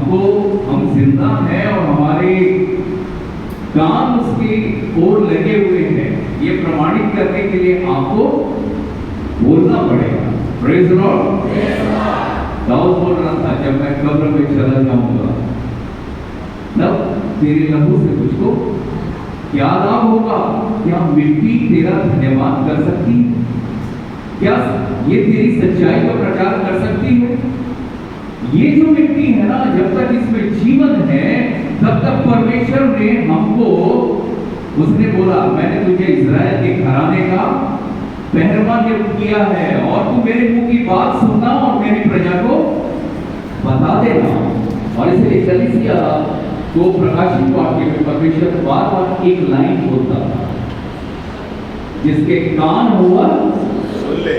हमको हम जिंदा हैं और हमारे कान उसकी ओर लगे हुए हैं, ये प्रमाणित करने के लिए आपको बोलना पड़ेगा। Praise Lord. दाऊद बोल रहा था, जब मैं कब्र में चला जाऊंगा तब तेरे लहू से मुझको क्या लाभ होगा? क्या मिट्टी तेरा धन्यवाद कर सकती है? क्या ये तेरी सच्चाई का प्रचार कर सकती है? ये जो मिट्टी है ना, जब तक इसमें जीवन है तब तक परमेश्वर ने हमको, उसने बोला मैंने तुझे इज़राइल के घराने का पहलवान नियुक्त किया है और तू मेरे मुंह की बात सुनना और मेरी प्रजा को बता देना। और इसलिए कलीसिया तो प्रकाशित वाक्य में परमेश्वर बार बार एक लाइन बोलता था, जिसके कान हुआ सुन ले।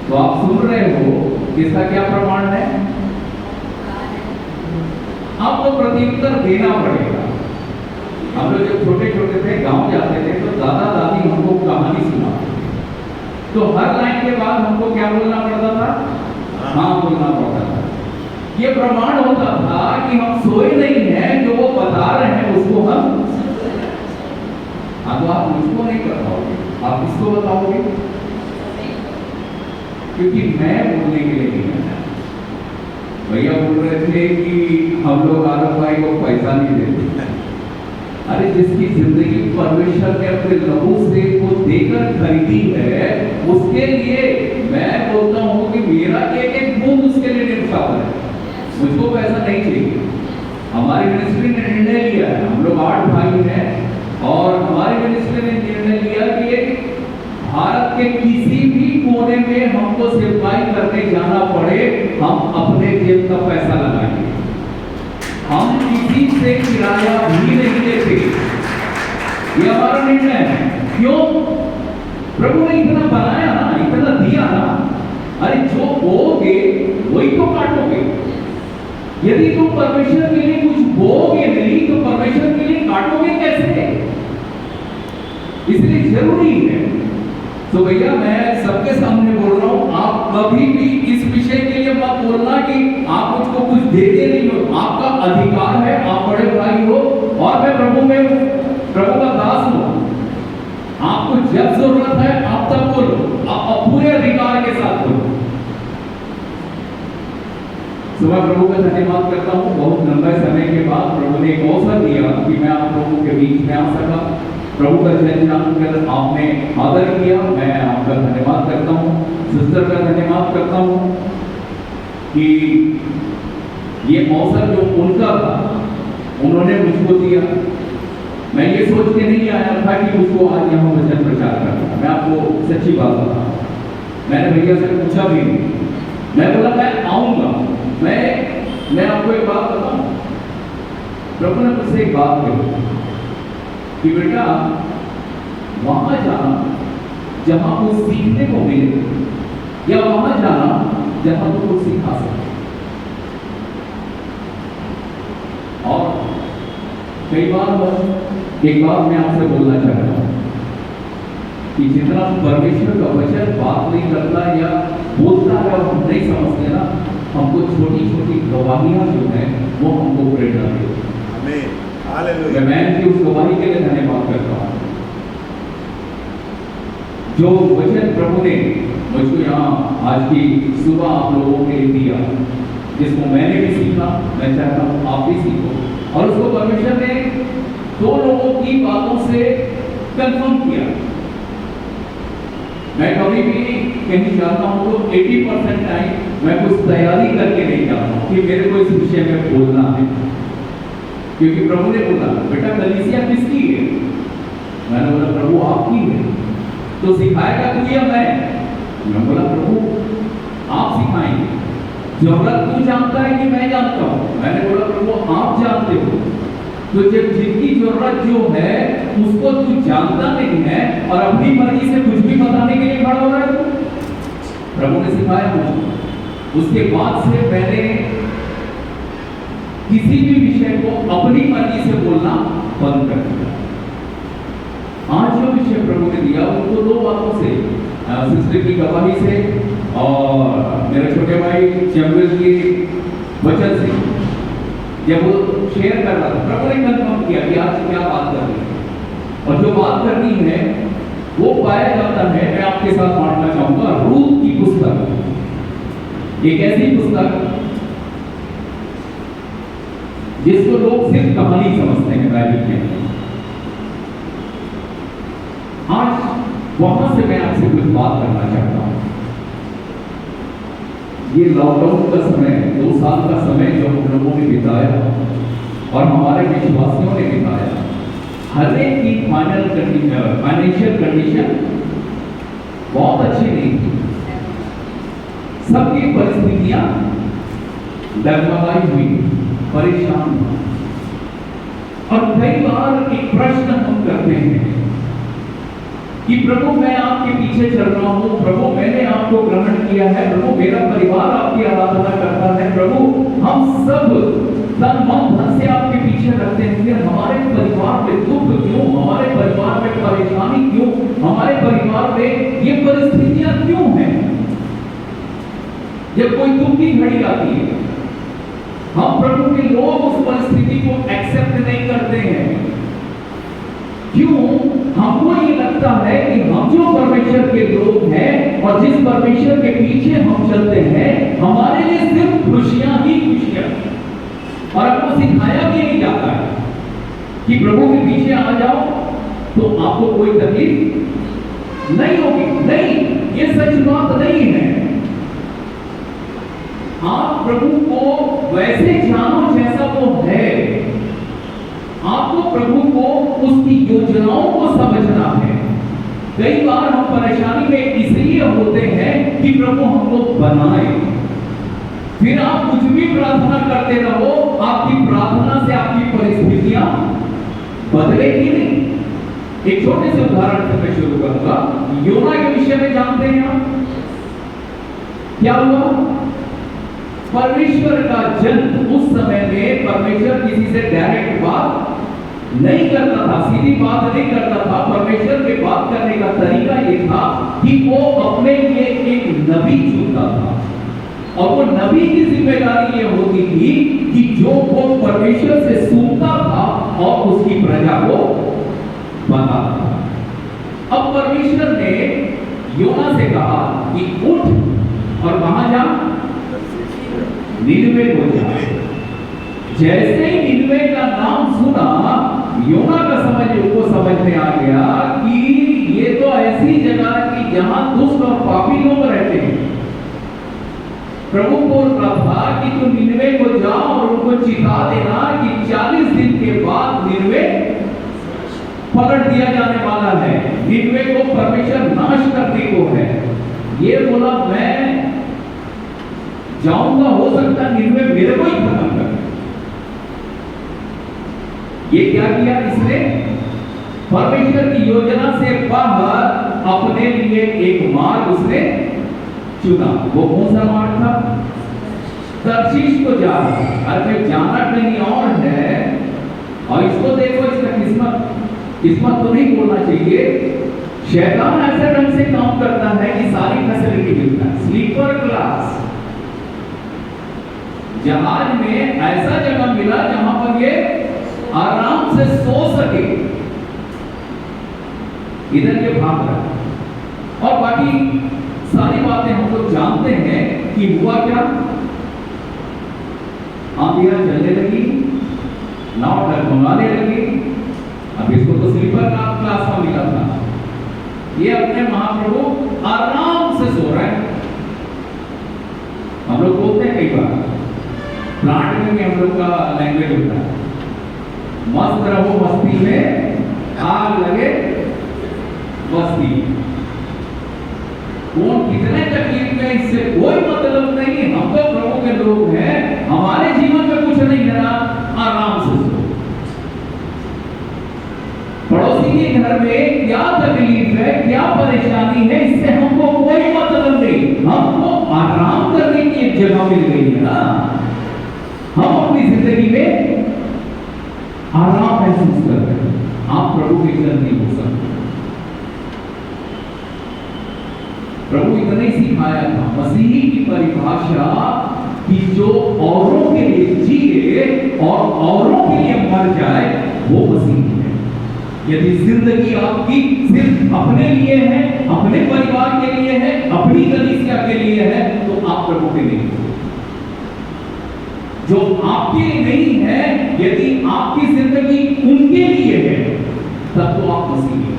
तो आप सुन रहे हो, इसका क्या प्रमाण है? आपको प्रत्युत्तर देना पड़ेगा। हम लोग जब छोटे छोटे थे, गांव जाते थे, तो दादा दादी हमको कहानी सुनाते थे, तो हर लाइन के बाद हमको क्या बोलना पड़ता था? हाँ बोलना पड़ता था। ये प्रमाण होता था कि हम सोए नहीं हैं, जो वो बता रहे हैं उसको हम। हाँ, तो आप मुझको नहीं कर पाओगे, आप किसको बताओगे? क्योंकि मैं बोलने के लिए नहीं आया। भैया बोल रहे थे कि हम लोग आरव भाई को पैसा नहीं देते। अरे जिसकी जिंदगी परमेश्वर ने अपने लहू से को देकर खरीदी है, उसके लिए मैं बोलता हूँ कि मेरा एक एक बूंद उसके लिए न्यौछावर है। मुझको पैसा नहीं चाहिए। हमारी मिनिस्ट्री ने निर्णय लिया है, हम लोग 8 भाई हैं और हमारी मिनिस्ट्री ने निर्णय लिया कि भारत के किसी भी कोने में हमको सिपाही करने जाना पड़े, हम अपने जेब का पैसा लगाएंगे। हम किसी से किराया भी नहीं देते। ये हमारा निर्णय है। क्यों? प्रभु ने इतना बनाया ना, इतना दिया ना। अरे जो बोओगे वही तो काटोगे। यदि तुम परमेश्वर के लिए कुछ बोओगे नहीं तो परमेश्वर के लिए काटोगे कैसे? इसलिए जरूरी है। तो भैया मैं सबके सामने बोल रहा हूं, आप कभी भी इस विषय के लिए मत बोलना कि आप मुझको कुछ देते नहीं हो। आपका अधिकार है, आप बड़े भाई हो और मैं प्रभु का दास हूं। आपको जब जरूरत है आप तब बोलो, आप पूरे अधिकार के साथ बोलो। सुबह प्रभु का धन्यवाद करता हूँ। बहुत लंबे समय के बाद प्रभु ने एक अवसर दिया कि मैं आप लोगों के बीच में आ सका। प्रभु का जय जानकर आपने आदर किया, मैं आपका धन्यवाद करता हूँ। सिस्टर का धन्यवाद करता हूँ कि ये अवसर जो उनका था उन्होंने मुझको दिया। मैं ये सोच के नहीं आया था कि मुझको आज यहाँ वचन प्रचार करना। मैं आपको सच्ची बात बताऊँ, मैंने भैया से पूछा भी नहीं। मैं बोला मैं आऊँगा। मैं आपको एक बात बताऊँ, प्रभु ने मुझसे एक बात कही कि बेटा वहां जाना जहां कुछ सीखने को मिले, या वहां जाना जहां तो कुछ सिखा सके। और कई बार एक बात मैं आपसे बोलना चाहता हूं कि जितना परमेश्वर का वचन बात नहीं करता या बोलता है और हम नहीं समझते ना, हमको छोटी छोटी गवाहियां जो है वो हमको प्रेरणा देती है। आमीन। मैं इनकी उस गवाही के लिए धन्यवाद करता हूँ। जो वचन प्रभु ने मुझको यहाँ आज की सुबह आप लोगों के लिए दिया, जिसको मैंने भी सीखा, मैं चाहता हूँ आप भी सीखो। और उसको परमेश्वर ने 2 लोगों की बातों से कंफर्म किया। मैं कभी भी कहीं जाता हूँ तो 80% टाइम मैं कुछ तैयारी करके नहीं जाता हूँ कि मेरे को इस विषय में बोलना है, क्योंकि प्रभु ने बोला बेटा कलीसिया किसकी है? मैंने बोला प्रभु आपकी है। तो सिखाएगा तू या मैं बोला प्रभु आप सिखाएंगे। जरूरत तू जानता है कि मैं जानता हूँ? मैंने बोला प्रभु आप जानते हो। तो जब जिनकी जरूरत जो है उसको तू जानता नहीं है और अपनी मर्जी से कुछ भी बताने के लिए खड़ा हो रहा है, प्रभु ने सिखाया मुझे। उसके बाद से मैंने किसी भी विषय को अपनी मर्जी से बोलना बंद कर दिया। आज जो विषय प्रभु ने दिया उनको 2 बातों से, सिस्टर की गवाही से और मेरे छोटे भाई चैम्बल के वचन से। जब वो शेयर कर रहा था, प्रभु ने कंफर्म किया कि आज क्या बात कर रही है, और जो बात करनी है वो पाया जाता है। मैं आपके साथ बांटना चाहूंगा रूथ की पुस्तक, एक ऐसी पुस्तक जिसको लोग सिर्फ कहानी समझते हैं बाइबल के। आज वहां से मैं आपसे कुछ बात करना चाहता हूं। ये लॉकडाउन का समय, 2 साल का समय जो हम लोगों ने बिताया और हमारे विश्वासियों ने बिताया, हर एक की फाइनेंशियल कंडीशन बहुत अच्छी नहीं थी। सबकी परिस्थितियां डगमगाई हुई, परेशान हुई। और कई बार एक प्रश्न हम करते हैं कि प्रभु मैं आपके पीछे चल रहा हूं, प्रभु मैंने आपको ग्रहण किया है, प्रभु मेरा परिवार आपकी आराधना करता है, प्रभु हम सब तन मन धन से आपके पीछे रखते हैं, फिर हमारे परिवार में दुख क्यों, हमारे परिवार में परेशानी क्यों, हमारे परिवार में ये परिस्थितियां क्यों हैं? जब कोई दुख की घड़ी आती है, हम प्रभु के लोग उस परिस्थिति को एक्सेप्ट नहीं करते हैं। क्यों? हमको ये लगता है कि हम जो परमेश्वर के लोग हैं और जिस परमेश्वर के पीछे हम चलते हैं, हमारे लिए सिर्फ खुशियां ही खुशियां। और आपको सिखाया भी नहीं जाता है कि प्रभु के पीछे आ जाओ तो आपको कोई तकलीफ नहीं होगी। नहीं, ये सच बात नहीं है। आप प्रभु को वैसे जानो जैसा वो है। आपको प्रभु को उसकी योजनाओं को समझना है। कई बार हम परेशानी में इसलिए होते हैं कि प्रभु हमको बनाए। फिर आप कुछ भी प्रार्थना करते रहो, आपकी प्रार्थना से आपकी परिस्थितियां बदलेगी नहीं। एक छोटे से उदाहरण से मैं शुरू करूंगा। योना के विषय में जानते हैं आप क्या हुआ? परमेश्वर का जन उस समय में परमेश्वर किसी से डायरेक्ट बात नहीं करता था, सीधी बात नहीं करता था। परमेश्वर के बात करने का तरीका ये था कि वो अपने लिए एक नबी चुनता था, और वो नबी की जिम्मेदारी ये होती थी कि जो वो परमेश्वर से सुनता था और उसकी प्रजा को बताता था। अब परमेश्वर ने योना से कहा कि उठ और वहां जा, निनवे को जा। जैसे ही निनवे का नाम सुना, योना का समझ में आ गया कि ये तो ऐसी जगह कि जहां दुष्ट और पापी लोग रहते हैं। प्रभु बोल रहा था कि तू निनवे को जा और उनको चिता देना कि 40 दिन के बाद निनवे पलट दिया जाने वाला है, निनवे को परमेश्वर नाश करने को है। ये बोला मैं जाऊंगा, हो सकता निनवे मेरे को ही खत्म कर। ये क्या किया इसने? परमेश्वर की योजना से बाहर अपने लिए एक मार्ग उसने चुना। वो कौन सा मार्ग था? तर्शीश को जाना। अरे जाना कहीं और है, और इसको देखो, इसका किस्मत तो नहीं बोलना चाहिए। शैतान ऐसे ढंग से काम करता है कि सारी फैसिलिटी मिलता है। स्लीपर क्लास जहाज में ऐसा जगह मिला जहां पर ये आराम से सो सके, इधर ये भाग रहा। और बाकी सारी बातें हम लोग जानते हैं कि हुआ क्या। आंधियां चलने लगी, नाव डगमगाने लगी। अब इसको तो स्लीपर क्लास का मिला था, ये अपने महाप्रभु आराम से सो रहे हैं। हम लोग बोलते हैं कई बार, प्लांट में भी हम लोग का लैंग्वेज होता है, मस्त रहो मस्ती में, आग लगे मस्ती। कौन कितने तकलीफ में, इससे कोई मतलब नहीं। हम तो प्रभु के लोग हैं, हमारे जीवन में कुछ नहीं है ना, आराम से सो। पड़ोसी के घर में क्या तकलीफ है, क्या परेशानी है, इससे हमको कोई मतलब नहीं। हमको आराम करने की एक जगह मिल गई है ना। हम अपनी जिंदगी में आराम महसूस करते हैं। आप प्रभु के घर नहीं हो सकते। प्रभु इतना ही सिखाया था। मसीही की परिभाषा कि जो औरों के लिए जिए और औरों के लिए मर जाए, वो मसीह है। यदि जिंदगी आपकी सिर्फ अपने लिए है, अपने परिवार के लिए है, अपनी कलीसिया के लिए है, तो आप प्रभु के नहीं हो। जो आपके लिए नहीं है, यदि आपकी जिंदगी उनके लिए है, तब तो आप मसीह हैं।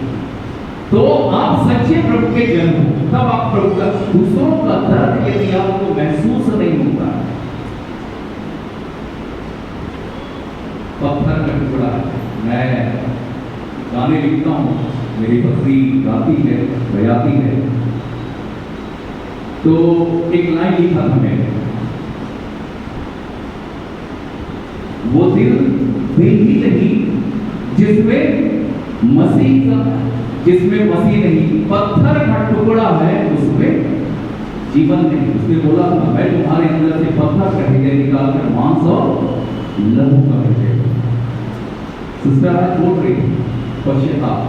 तो आप सच्चे प्रभु के जन हो, तब आप प्रभु का। दूसरों का दर्द यदि आपको महसूस नहीं होता, पत्थर का टुकड़ा है, मैं गाने लिखता हूँ, मेरी पत्नी गाती है, बजाती है, तो एक लाइन लिखा था मैंने, वो दिल ही नहीं जिसमें मसीह नहीं, पत्थर का टुकड़ा है, उसमें जीवन नहीं। उसने बोला था, मैं तुम्हारे अंदर से पत्थर का हृदय निकाल कर मांस और लहू का हृदय। सिस्टर आज बोल रही पश्चाताप,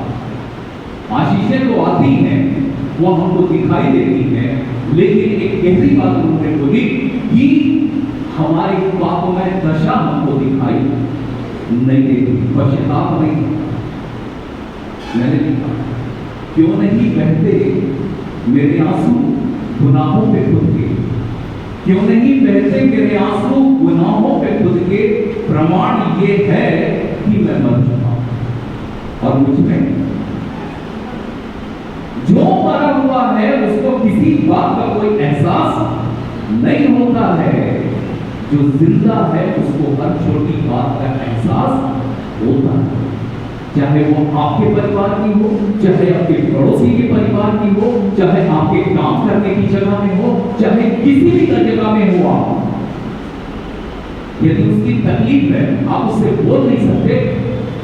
आशीषें तो आती हैं, वो हमको दिखाई देती हैं, लेकिन एक गहरी बात उन्होंने बोली कि हमारे पापों में दशा हमको दिखाई नहीं देती, पश्चाताप नहीं। मैंने लिखा, क्यों नहीं बहते मेरे आंसू गुनाहों पे खुद के, क्यों नहीं बहते मेरे आंसू गुनाहों पे खुद के, प्रमाण ये है कि मैं मर चुका हूं और मुझ में जो मरा हुआ है उसको किसी बात का कोई एहसास नहीं होता है, जो जिंदा है उसको हर छोटी बात का एहसास होता है। चाहे वो आपके परिवार की हो, चाहे आपके पड़ोसी के परिवार की हो, चाहे आपके काम करने की जगह में हो, चाहे किसी भी जगह में हो, आप यदि उसकी तकलीफ है, आप उससे बोल नहीं सकते,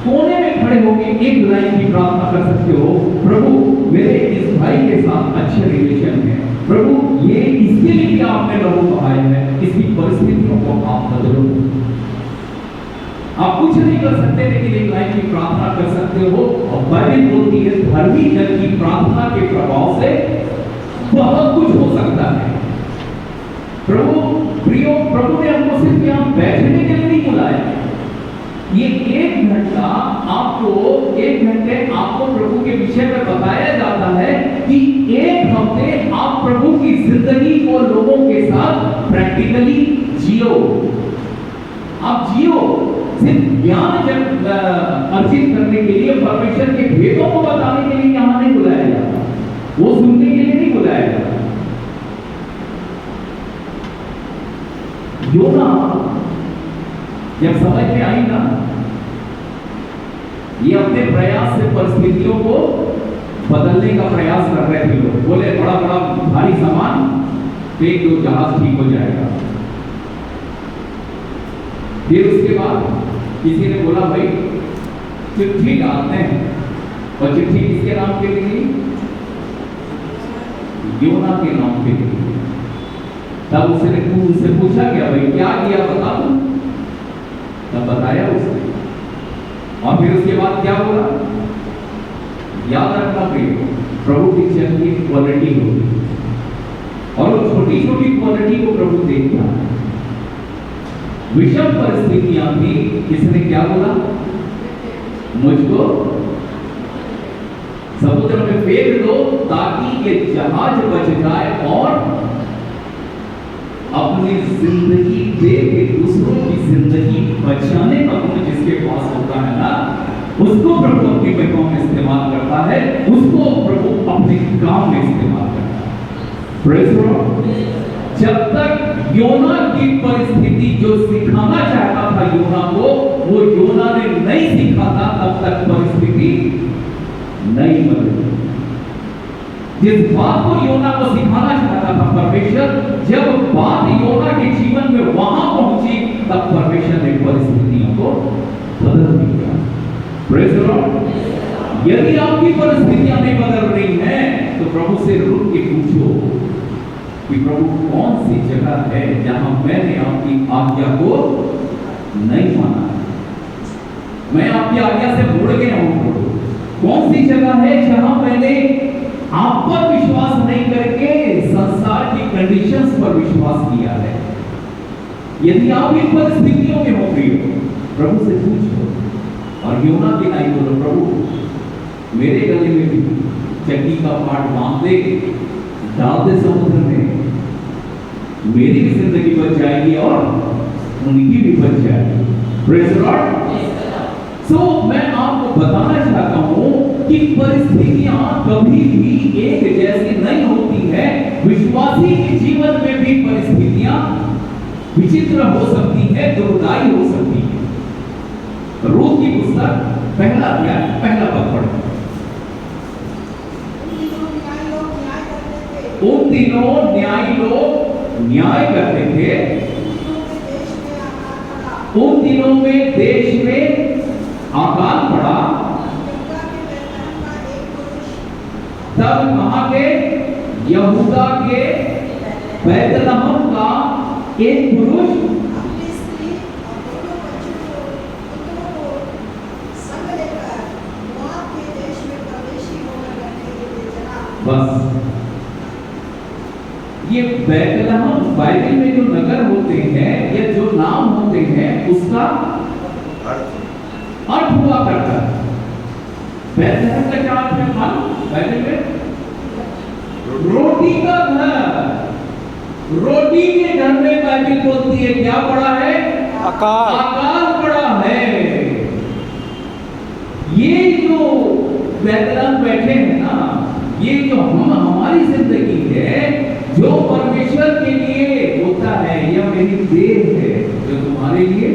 कोने में खड़े होकर एक लाइन की प्रार्थना कर सकते हो, प्रभु मेरे इस भाई के साथ अच्छे रिलेशन है, प्रभु ये इसके लिए आपने लहू बहाया है, इसकी परिस्थितियों को आप बदलो। आप कुछ नहीं कर सकते, लेकिन एक लाइन की प्रार्थना कर सकते हो। और बाइबल बोलती है धर्मी जन की प्रार्थना के प्रभाव से बहुत कुछ हो सकता है। प्रभु प्रियो, प्रभु ने हमको सिर्फ यहाँ बैठने के लिए नहीं बुलाया। ये एक घंटा एक घंटे आपको प्रभु के विषय में बताया जाता है कि एक हफ्ते आप प्रभु की जिंदगी को लोगों के साथ प्रैक्टिकली जियो। आप जियो, सिर्फ ज्ञान अर्जित करने के लिए, परमेश्वर के भेदों को बताने के लिए यहां नहीं बुलाया जाता, वो सुनने के लिए नहीं बुलाया जाता। योना जब समझ में आई ना, ये अपने प्रयास से परिस्थितियों को बदलने का प्रयास कर रहे थे लोग। बोले बड़ा बड़ा भारी सामान फेंक दो, जहाज ठीक हो जाएगा। फिर उसके बाद किसी ने बोला भाई चिट्ठी डालते हैं, और चिट्ठी किसके नाम पे लिखी? योना के नाम पे लिखी। तब उससे पूछा गया भाई क्या किया बता दो, तब बताया उसने। और फिर उसके बाद क्या बोला? याद रखना प्रियो, प्रभु की चल की क्वालिटी होगी, और उस छोटी छोटी क्वालिटी को प्रभु देखता है। विषम परिस्थितियां थी, किसने क्या बोला? मुझको समुद्र में फेंक दो ताकि ये जहाज बच जाए, और अपनी जिंदगी दे के दूसरों की जिंदगी बचाने का गुण जिसके पास होता है ना, उसको प्रभु अपनी बेटों में इस्तेमाल करता है, उसको प्रभु अपने काम में इस्तेमाल करता है। Praise God. जब तक योना की परिस्थिति जो सिखाना चाहता था योना को, वो योना ने नहीं सीखा था, तब तक परिस्थिति नहीं बदली। जिस बात को योना को सिखाना चाहता था परमेश्वर, जब बात योना के जीवन में वहां पहुंची, तब परमेश्वर ने परिस्थितियों को बदल दिया। Praise God. यदि आपकी परिस्थितियां नहीं बदल रही हैं, तो प्रभु से रुक के पूछो कि प्रभु कौन सी जगह है जहां मैंने आपकी आज्ञा को नहीं माना, मैं आपकी आज्ञा से मुड़ गया हूं। कौन सी जगह है जहां मैंने आप पर विश्वास नहीं करके संसार की कंडीशंस पर विश्वास किया है? यदि आप इन परिस्थितियों में हो प्रियो, प्रभु से पूछो और यूं ना दिलाई बोलो, प्रभु मेरे गले में भी चक्की का पाट बांध दे, डाल दे समुद्र में, मेरी भी जिंदगी बच जाएगी और उनकी भी बच जाएगी। Praise the Lord. सो मैं आपको बताना चाहता हूं कि परिस्थितियां कभी भी एक जैसी नहीं होती है। विश्वासी के जीवन में भी परिस्थितियां विचित्र हो सकती है, दुखदाई हो सकती है। रूत की पुस्तक पहला अध्याय पहला पद पढ़ो। उन दिनों न्यायी लोग न्याय करते थे, उन दिनों में देश में अकाल पड़ा, तब कहां के यहूदा के बैतलहम का एक पुरुष बस ये बैतलहम बाइबल में जो नगर होते हैं या जो नाम होते हैं उसका अर्थ हुआ करता है। बैतलहम का क्या अर्थ है मालूम? बाइबल में रोटी का घर, रोटी के घर में बाइबल बोलती है क्या पड़ा है? अकाल, अकाल पड़ा है। ये जो बैतलहम बैठे हैं ना, ये जो हमारी जिंदगी है, जो परमेश्वर के लिए होता है, यह मेरी देह है जो तुम्हारे लिए,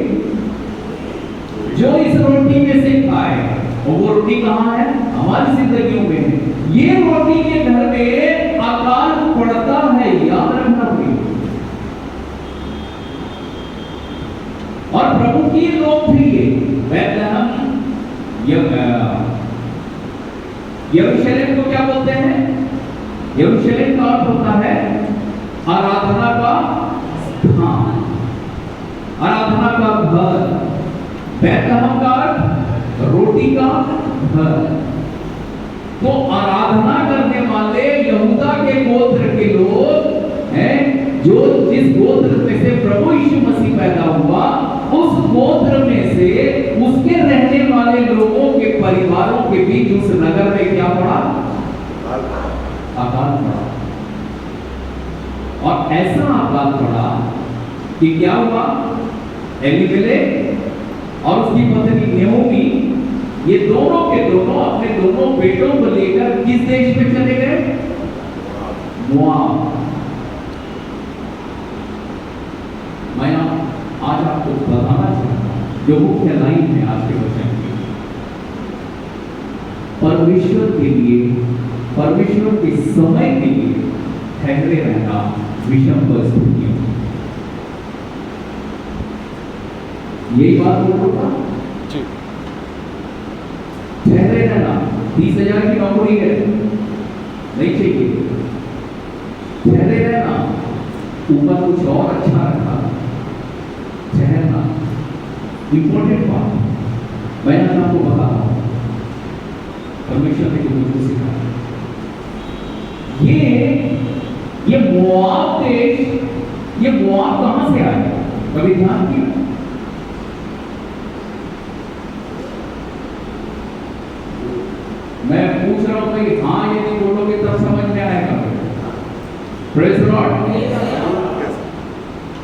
जो इस रोटी में से खाए, और वो रोटी कहां है? हमारी जिंदगियों में है। ये रोटी के घर में अकाल पड़ता है, याद रखना पड़ेगा। और प्रभु की लोग थे ये बैतलहम, यरूशलेम को क्या बोलते हैं? यरूशलेम का अर्थ होता है आराधना का स्थान, आराधना का घर। बैतलहम का अर्थ रोटी का घर। तो आराधना करने वाले यहूदा के गोत्र के लोग हैं, जो जिस गोत्र में से प्रभु यीशु मसीह पैदा हुआ, उस गोत्र में से उसके रहने वाले लोगों के परिवारों के बीच उस नगर में क्या पड़ा? अकाल पड़ा। और ऐसा अकाल पड़ा कि क्या हुआ? एलीमेलेक और उसकी पत्नी नयोमी, ये दोनों के दोनों अपने दोनों बेटों को लेकर किस देश में चले गए? मोआब। मैं आज आपको बताना चाहता हूं जो मुख्य लाइन है आज के वचन की, परमेश्वर के लिए, परमेश्वर के समय के लिए ठहरे रहना विषम परिस्थितियों। यही बात बोल रहा था, ठहरे रहना। 30,000 की नौकरी है, नहीं चाहिए, ठहरे रहना। ऊपर कुछ और अच्छा रखा, ठहरना इंपॉर्टेंट बात। मैं आपको बताता हूं, परमेश्वर ने मुझको सिखाया। ये मोआब देश, ये मोआब कहां से आया? कभी ध्यान किया? मैं पूछ रहा हूं कि हाँ यदि बोलोगे तब समझ में आएगा। Praise the Lord.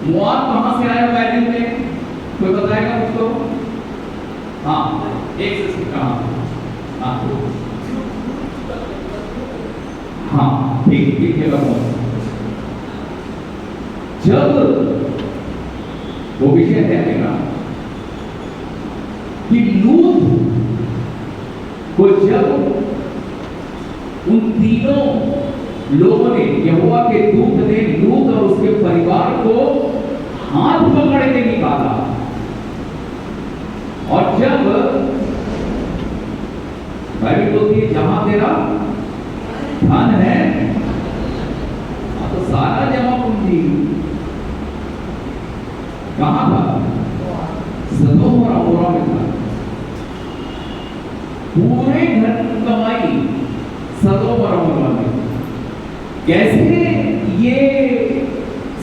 मोआब कहां से आया बाइबल में? कोई बताएगा मुझको? हाँ, एक से सीखा। हाँ, ठीक है बाबू। जब वो विषय है मेरा कि लूत को जब उन तीनों लोगों ने, यहोवा के दूत ने लूत और उसके परिवार को हाथ पकड़ के निकाला, और जब बाइबल बोलती है जहां तेरा धन है, तो सारा जमा पूंजी कहां था? सदोम और अमोरा में था। पूरे घर की कमाई सदोम और अमोरा में। कैसे ये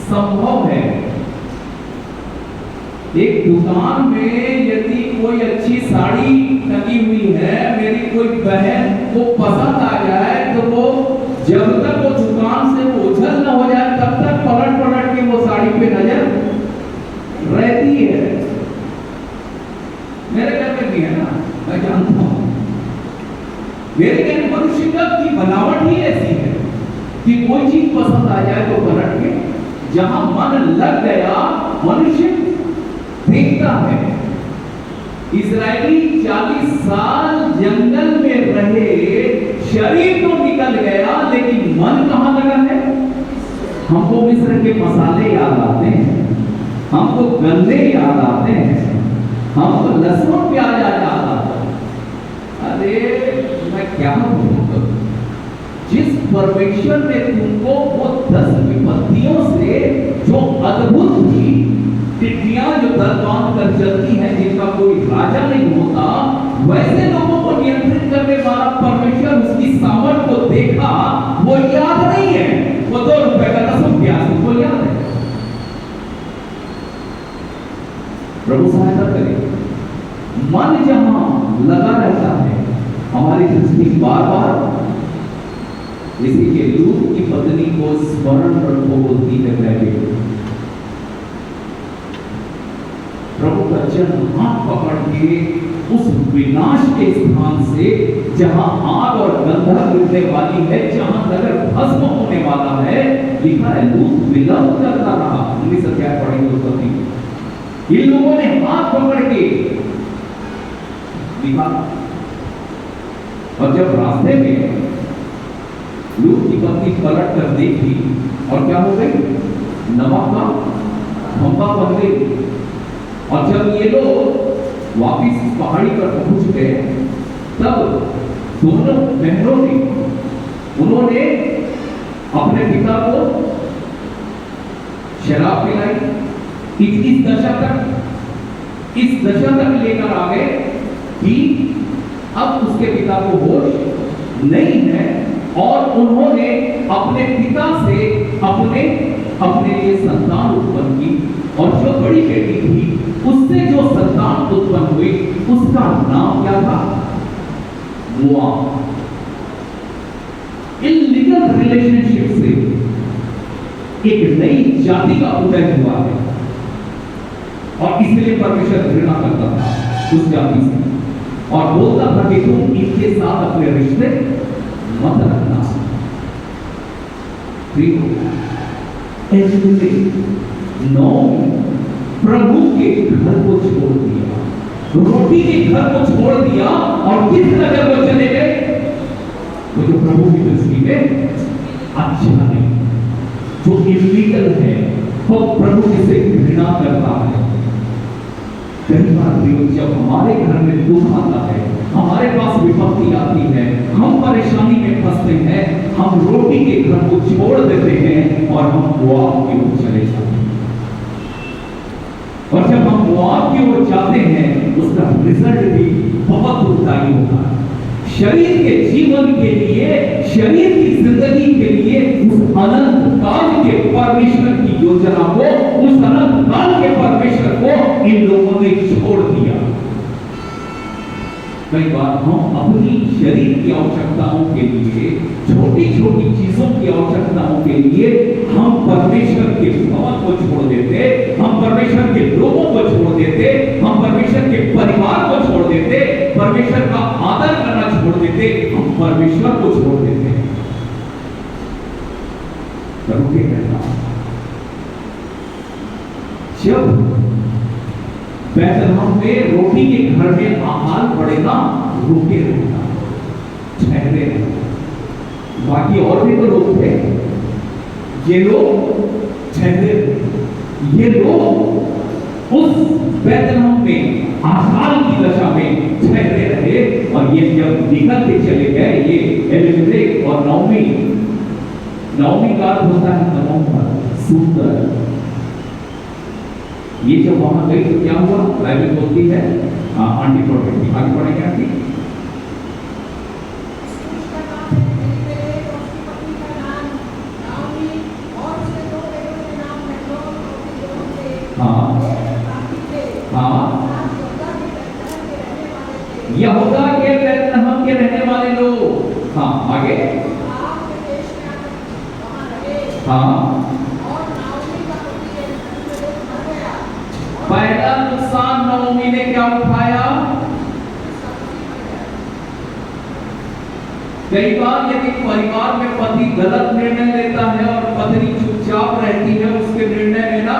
संभव है एक दुकान में यदि कोई अच्छी साड़ी टंगी हुई है, मेरी कोई बहन को पसंद आ जाए, तो वो जब तक वो दुकान से ओझल न हो जाए तब तक पलट पलट के वो साड़ी पे नजर रहती है। मेरे घर में भी है ना, मैं जानता हूं। मेरे घर मनुष्य की बनावट ही ऐसी है कि कोई चीज पसंद आ जाए तो पलट के, जहां मन लग गया मनुष्य देखता है। इजरायली 40 साल जंगल में रहे, शरीर तो निकल गया लेकिन मन कहां लगा है? हमको मिस्र के मसाले याद आते हैं, हमको गंदे याद आते हैं, हमको लहसुन प्याज याद आता है। अरे मैं क्या बोलूं, जिस परमेश्वर ने तुमको वो 10 विपत्तियों से जो अद्भुत थी, टिड्डियां जो दर बांध कर चलती हैं, जिनका कोई राजा नहीं होता, वैसे लोगों को नियंत्रित करने वाला परमेश्वर, उसकी सामर्थ को देखा, वो याद नहीं है। वो 2 रुपए का लहसुन प्याज वो याद है। प्रभु सहायता करे। मन जहां लगा रहता है, हमारी दृष्टि बार बार इसीलिए लूत की पत्नी को स्मरण रखो बोलती है बाइबल। प्रभु का चरण हाथ पकड़ के उस विनाश के स्थान से, जहां आग और गंधक गिरने वाली है, जहां नगर भस्म होने वाला है, लिखा है लूत विलंब करता रहा। 19 अध्याय पढ़ेंगे उसका 3। इन लोगों ने हाथ पकड़ के लिखा, और जब रास्ते में लूत की पत्नी पलट कर देखी, और क्या हो गई? नमक का खंभा बन गई। और जब ये लोग वापिस पहाड़ी पर पहुंच गए, तब दोनों बहनों ने, उन्होंने अपने पिता को शराब पिलाई। इस दशा तक लेकर आ गए कि अब उसके पिता को होश नहीं है, और उन्होंने अपने पिता से अपने लिए संतान उत्पन्न की। और जो बड़ी बेटी थी, उससे जो संतान उत्पन्न हुई, उसका नाम क्या था? मोआब। इल्लीगल रिलेशनशिप से एक नई जाति का उदय हुआ है, और इसलिए परमेश्वर घृणा करता था उस जाति से, और बोलता था कि तुम इनके साथ अपने रिश्ते मत रखना। प्रभु के घर को छोड़ दिया, रोटी के घर को छोड़ दिया, और किस नगर को चले गए? वो जो प्रभु की दृष्टि में अच्छा नहीं, जो इल्लीगल है, वो प्रभु से घृणा करता है। कई बार जब हमारे घर में दुख आता है, हमारे पास विपत्ति आती है, हम परेशानी में फंसते हैं, हम रोटी के घर को छोड़ देते हैं और हम मोआब की ओर चले जाते हैं। और जब हम मोआब की ओर जाते हैं, उसका रिजल्ट भी बहुत दुखदाई होता है। शरीर के जीवन के लिए, शरीर की जिंदगी के लिए, उस अनंत काल के परमेश्वर की योजना को, उस अनंत काल के परमेश्वर को इन लोगों ने छोड़ दिया। कई बार हम अपनी शरीर की आवश्यकताओं के लिए, छोटी छोटी चीजों की आवश्यकताओं के लिए हम परमेश्वर के भवन को छोड़ देते, हम परमेश्वर के लोगों को छोड़ देते, हम परमेश्वर के परिवार को छोड़ देते, परमेश्वर का आदर करना छोड़ देते, हम परमेश्वर को छोड़ देते। रुके रहना। जब बैतलहम में रोटी के घर में आहार पड़ेगा, रुके रहना, ठहरे रहना। बाकी और भी तो लोग थे, ये लोग ठहरे, ये लोग उस बैतलहम में आकाल की दशा में ठहरे रहे। और ये जब निकल के चले गए, ये एलिमेलेक और नाओमी का अर्थ होता है नवंबर, सुंदर। ये जब वहां गई तो क्या हुआ? बाइबल बोलती है, आंटी पढ़ेगी, आगे पढ़ेंगे आंटी। हाँ हाँ, यहूदा के बैतलहम के रहने वाले लोग। हाँ, आगे। हाँ, पहला नुकसान नओमी ने क्या उठाया? कई बार यदि परिवार में पति गलत निर्णय लेता है और पत्नी चुपचाप रहती है उसके निर्णय में ना,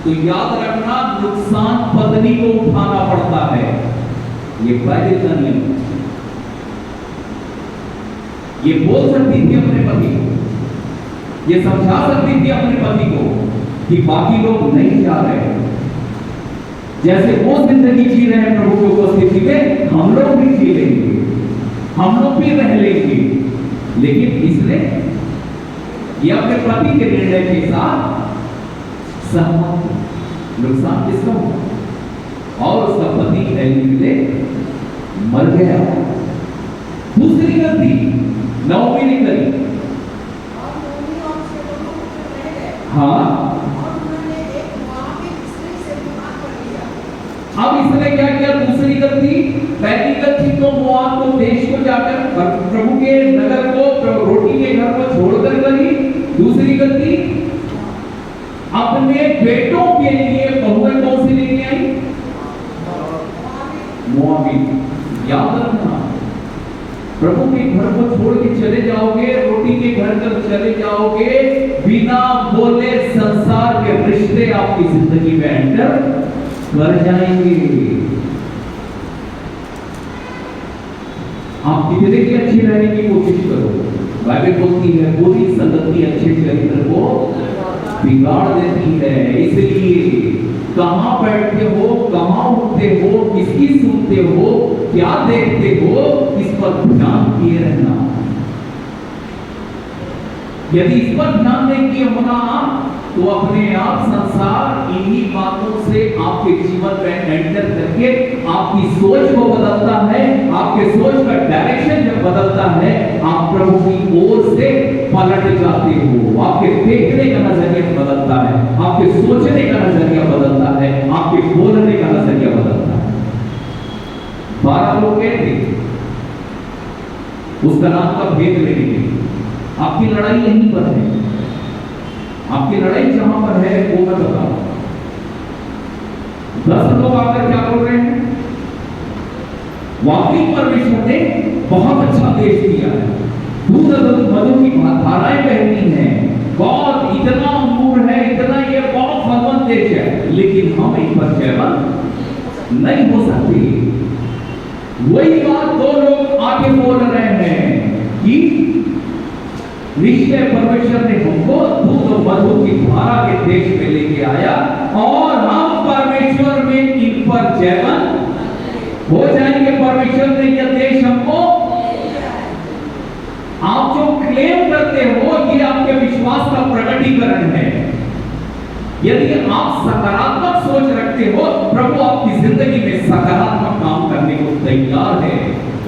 तो याद रखना नुकसान पत्नी को उठाना पड़ता है। ये बाइबल का नियम। ये बोल सकती थी अपने पति को, ये समझा सकती थी अपने पति को कि बाकी लोग नहीं जा रहे, जैसे वो जिंदगी जी रहे हैं प्रभु की उपस्थिति में, हम लोग भी जी लेंगे, हम लोग भी रह लेंगे। लेकिन इसने ये अपने पति के निर्णय के साथ सहमत। नुकसान किसका हुआ? और उसका पति एलीमेलेक मर गया। दूसरी गलती नओमी ने करी। हाँ, अब इसने क्या किया? दूसरी गलती। पहली गलती तो मोआब को देश को जाकर प्रभु के नगर को, रोटी के घर को छोड़कर करी। दूसरी गलती अपने बेटों के लिए बहुएं कौन सी लेके आई? मोआबी। याद रखना, प्रभु के घर को छोड़ के चले जाओगे, रोटी के घर तक चले जाओगे, बिना बोले संसार के रिश्ते आपकी जिंदगी में एंटर कर जाएंगे। आप कितने की अच्छी रहने की कोशिश करो, बाइबल बोलती है बुरी संगति अच्छे चरित्र को बिगाड़ देती है। इसलिए कहां बैठते हो, कहां उठते हो, किसकी सुनते हो, क्या देखते हो, इस पर ध्यान किए रहना। यदि इस पर ध्यान नहीं किए होना तो अपने आप संसार इन्हीं बातों से आपके जीवन में एंटर करके आपकी सोच को बदलता है। आपके सोच का डायरेक्शन जब बदलता है, आप प्रभु की ओर से पलट जाते हो। आपके देखने का नजरिया बदलता है, आपके सोचने का नजरिया बदलता है, आपके बोलने का नजरिया बदलता है। 12 लोग गए थे, उस नाम का भेद लेंगे। आपकी लड़ाई यहीं पर है, आपकी लड़ाई जहां पर है वो मैं बताऊं। 10 लोग आकर क्या बोल रहे हैं? वाकई परमेश्वर ने बहुत अच्छा देश दिया है, दूध मधु की धाराएं बहती हैं, बहुत इतना अंगूर है, इतना ये बहुत फलवंत देश है, लेकिन हम इन पर चैन नहीं हो सकते। वही बात 2 लोग आगे बोल रहे हैं कि निश्चय परमेश्वर ने हमको दूध और मधु की धारा के देश में लेके आया और हम परमेश्वर में इन पर जयवन हो जाएंगे। परमेश्वर ने यह देश हमको, आप जो क्लेम करते हो ये आपके विश्वास का प्रकटीकरण है। यदि आप सकारात्मक सोच रखते हो, प्रभु आपकी जिंदगी में सकारात्मक काम करने को तैयार है।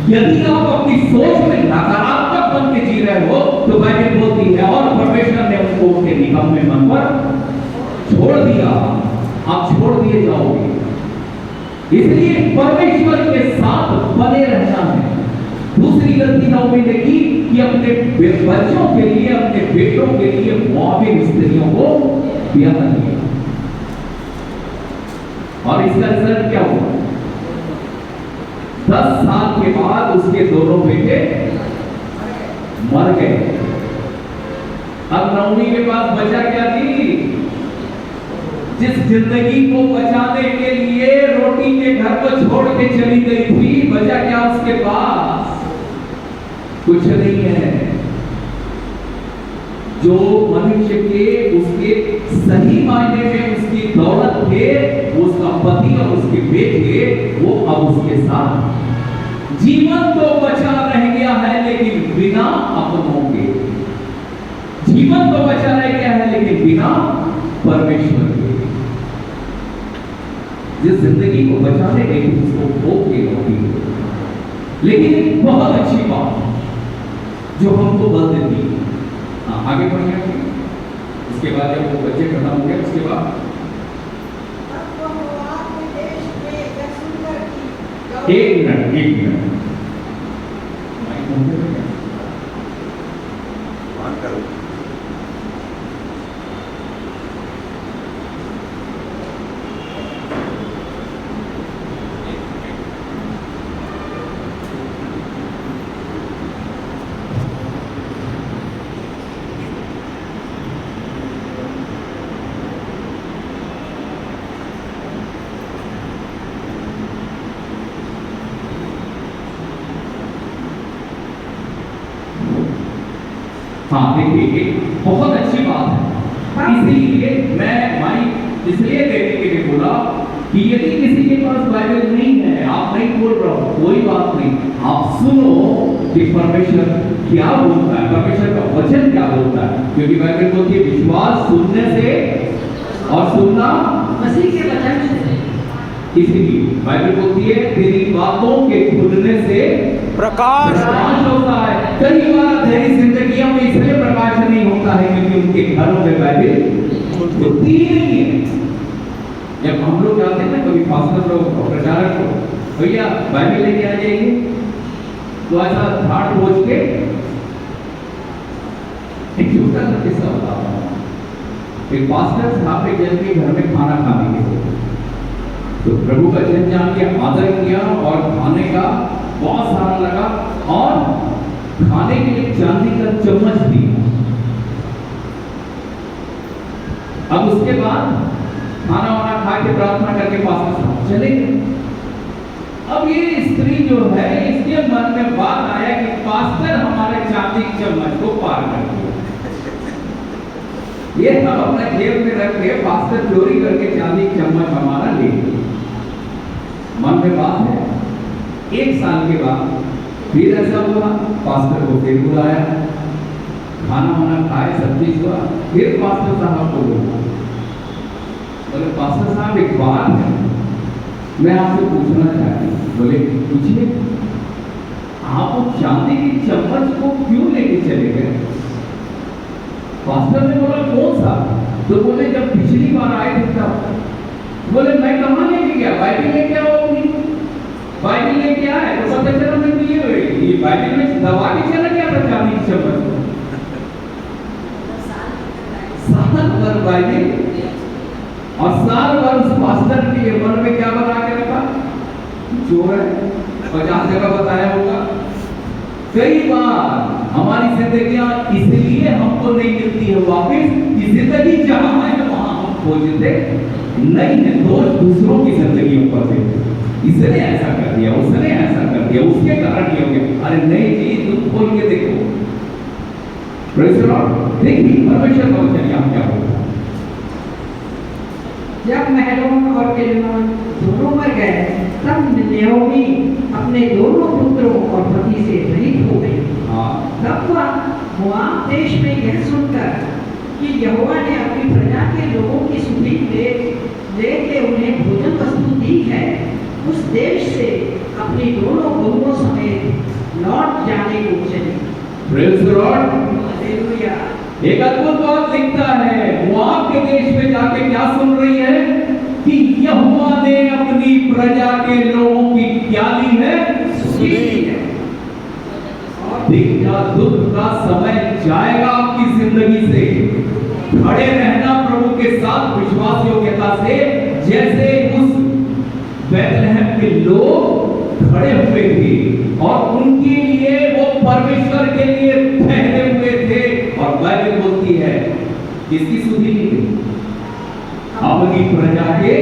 यदि आप अपनी सोच में नकारात्मक बन के जी रहे हो तो बाइबल बोलती है और परमेश्वर ने उसको उनके निकम्मे मन पर छोड़ दिया, आप छोड़ दिए जाओगे। इसलिए परमेश्वर के साथ बने रहना है। दूसरी गलती नओमी ने की कि अपने बच्चों के लिए, अपने बेटों के लिए मोआबी स्त्रियों को ब्याह किया और इसका रिजल्ट क्या हुआ? 10 साल के बाद उसके दोनों बेटे मर गए। अब नओमी के पास बचा क्या थी? जिस जिंदगी को बचाने के लिए रोटी के घर को छोड़ के चली गई थी, बचा क्या उसके पास? कुछ नहीं है। जो मनुष्य के उसके सही मायने में उसकी दौलत थे, उसका पति और उसके बेटे, वो अब उसके साथ जीवन तो बचा रह गया है लेकिन बिना अपनों के। जीवन तो बचा रह गया है लेकिन बिना परमेश्वर के। जिस जिंदगी को बचाने गई उसको खो के लौटी। लेकिन एक बहुत अच्छी बात जो हमको बल देती है, आगे बढ़िए। उसके बाद जब वो बच्चे खत्म हो गए, उसके बाद एक मिनट हाँ देखिए बहुत अच्छी बात है। इसीलिए मैं माइक इसलिए देने के लिए बोला कि यदि किसी के पास बाइबल नहीं है, आप नहीं बोल रहे हो, कोई बात नहीं, आप सुनो कि परमेश्वर क्या बोलता है, परमेश्वर का वचन क्या बोलता है। क्योंकि बाइबल बोलती है विश्वास सुनने से और सुनना मसीह के वचन से। इसीलिए बाइबल बोलती है तेरी बातों के खुलने से प्रकाश होता है। कई बार तेरी जिंदगियों में इसलिए प्रकाश नहीं होता है क्योंकि उनके घरों में बाइबल खुलती नहीं है। जब हम लोग जाते हैं ना कभी पास्टर लोग प्रचारक को, भैया बाइबल लेके आ जाइए, तो ऐसा ठाट बोझ के एक छोटा सा किस्सा बताता हूँ। एक पास्टर साहब एक जन के घर में खाना खाने के लिए, तो प्रभु का वचन जान के आदर किया और खाने का बहुत सारा लगा और खाने के लिए चांदी का चम्मच दिया। अब उसके बाद खाना वाना खा के प्रार्थना करके पास्टर साहब चले गए। अब ये स्त्री जो है इसके मन में बात आया कि पास्टर हमारे चांदी के चम्मच को पार कर दिया। ये सब अपने जेब में रख के पास्टर चोरी करके चांदी के चम्मच हमारा ले गए। मन में बात है। एक साल के बाद फिर ऐसा हुआ, पास्टर को फिर बुलाया, खाना वाना खाए, सब चीज हुआ, फिर पास्टर साहब को बोला, बोले पास्टर साहब एक बात है मैं आपसे पूछना चाहती हूँ। बोले पूछिए। आप चांदी की चम्मच को क्यों लेके चले गए? पास्टर ने बोला कौन सा? तो बोले जब पिछली बार आए थे तब। बोले मैं कहाँ लेके गया, बाइबल लेके आओ अपनी। बाइबल लेके आए तो पता चला मैं ये बाइबल में दबा के चला गया था चांदी की चम्मच को। साल भर बाइबल और साल भर उस पास्टर के मन में क्या बना के रखा, चोर है, 50 जगह बताया होगा। कई बार हमारी जिंदगियां इसलिए हमको नहीं मिलती है वापिस कि जिंदगी जहां है वहां हम खोजते नहीं है, दोष दूसरों की जिंदगियों पर देते, इसने ऐसा कर दिया, उसने ऐसा कर दिया, उसके कारण ये हो गया। अरे नहीं जी, तुम खोल के देखो। Praise the Lord. देखिए परमेश्वर का वचन यहाँ क्या बोलता है। जब महलोन और केलमोन दोनों मर गए तब नयोमी अपने दोनों पुत्रों और पति से रहित हो गई। तब वह मोआब देश में यह सुनकर कि यहोवा ने अपनी प्रजा के लोगों की सुधि लेके उन्हें भोजन वस्तु दी है, उस देश से अपनी दोनों बहुओं समेत लौट जाने को चली। Praise the Lord. हालेलुया। एक अद्भुत बात लिखता है, मोआब के देश में जाके क्या सुन रही है कि यहोवा ने अपनी प्रजा के लोगों की क्या ली है, सुधि ली है। और देखना दुख का समय जाएगा आपकी जिंदगी से। खड़े रहना प्रभु के साथ विश्वास योग्यता से, जैसे उस बैतलहम के लोग खड़े हुए थे और उनके लिए वो परमेश्वर के लिए ठहरे हुए थे। और बाइबल बोलती है किसकी सुधि ली गई? अपनी प्रजा के।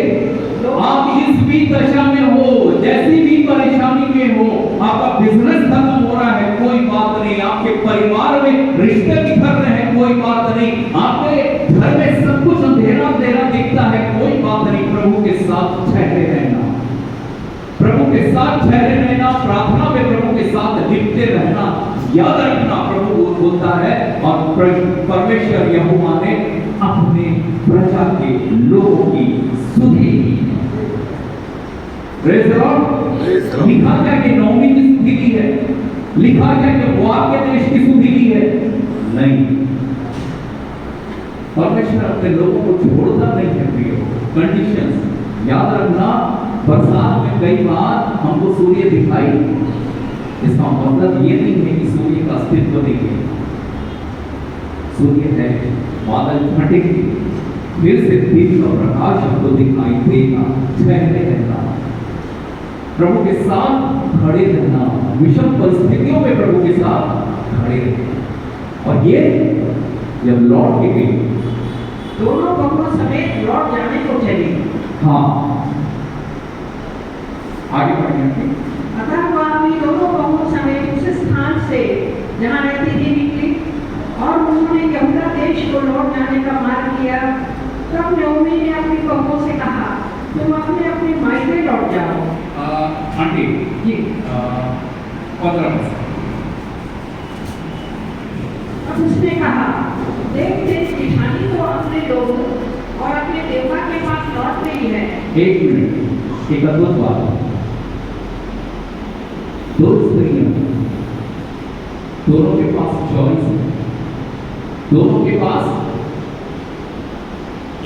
आप इस भी दशा में हो, जैसी भी परेशानी में हो, आपका बिजनेस खत्म हो रहा है, कोई बात नहीं, आपके परिवार में रिश्ते बिखर रहे हैं, कोई बात नहीं, आपके घर में सब कुछ अंधेरा अंधेरा दिखता है, कोई बात नहीं, प्रभु के साथ ठहरे रहना, प्रभु के साथ ठहरे रहना, प्रार्थना में प्रभु के साथ लिपटे रहना, याद रखना प्रभु बोलता है। और परमेश्वर यहोवा ने अपने प्रजा के लोगों की सुधि ली। Praise the Lord. लिखा क्या कि नौमी की सुधि ली है? लिखा क्या कि मोआब के देश की सुधि ली है? नहीं। परमेश्वर अपने लोगों को छोड़ता नहीं है। प्रिय कंडीशंस याद रखना, बरसात में कई बार हमको सूर्य दिखाई, इसका मतलब ये नहीं है कि सूर्य का अस्तित्व नहीं है। सूर्य है, बादल फटेंगे, फिर से दिन का प्रकाश हमको दिखाई देगा। ठहरे रहना, प्रभु के साथ खड़े रहना, विषम परिस्थितियों में प्रभु के साथ खड़े रहना। और ये जब लौट के गए, दोनों बहू समेत लौट जाने को चली। हाँ, आगे बढ़ेंगे। अतः वह अपनी दोनों बहू समेत उस स्थान से जहाँ रहती थी निकली और उन्होंने यहूदा देश को लौट जाने का मार्ग किया। तब नओमी ने अपनी बहू से कहा, तुम अपने अपने मायके लौट जाओ। आंटी जी, 15। अब उसने कहा, देख तेरी जेठानी तो अपने लोगों और अपने देवता के पास लौट गई है। एक मिनट, एक अद्भुत बात। दो स्त्रियां, दोनों के पास चॉइस है, दोनों के पास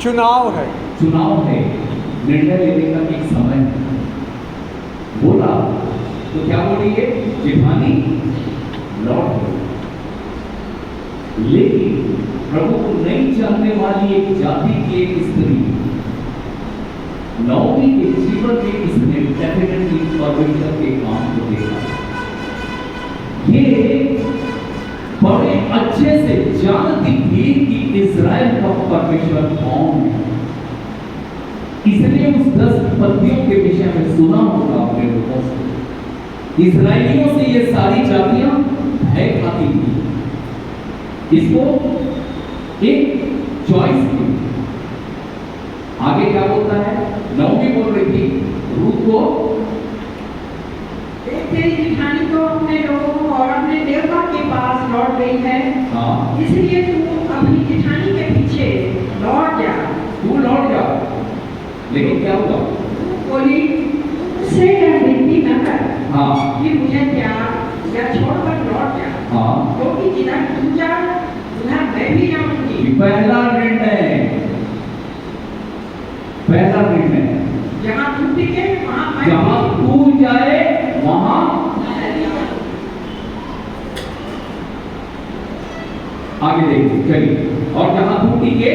चुनाव है, निर्णय लेने का एक समय है। बोला तो क्या बोलिए, जेठानी लौट गई। लेकिन प्रभु को नहीं जानने वाली एक जाति की एक स्त्री नौमी के जीवन में इसने डेफिनेटली परमेश्वर के काम को देखा। ये बड़े अच्छे से जानती थी कि इज़राइल का परमेश्वर कौन है। इसलिए उस 10 पत्तियों के विषय में सुना होगा अपने लोगों से। इज़राइलियों से ये सारी जातियां भय खाती थी, इसको एक चॉइस थी। आगे क्या बोलता है, नौमी बोल रही थी रूत को, तेरी जेठानी तो अपने लोगों और अपने देवता के पास लौट गई है। हाँ, इसलिए तू अपनी जेठानी के पीछे लौट जा। तू लौट जा। लेकिन क्या हुआ, बोली, उससे यह विनती न कर हाँ कि मुझे त्याग या छोड़कर लौट जा, हाँ, क्योंकि जिधर तू जा उधर मैं भी जाऊंगी। पहला निर्णय, जहाँ तू टिके वहाँ मैं जहां तू जाए वहां आगे देखिए, चलिए। और जहां तू टिके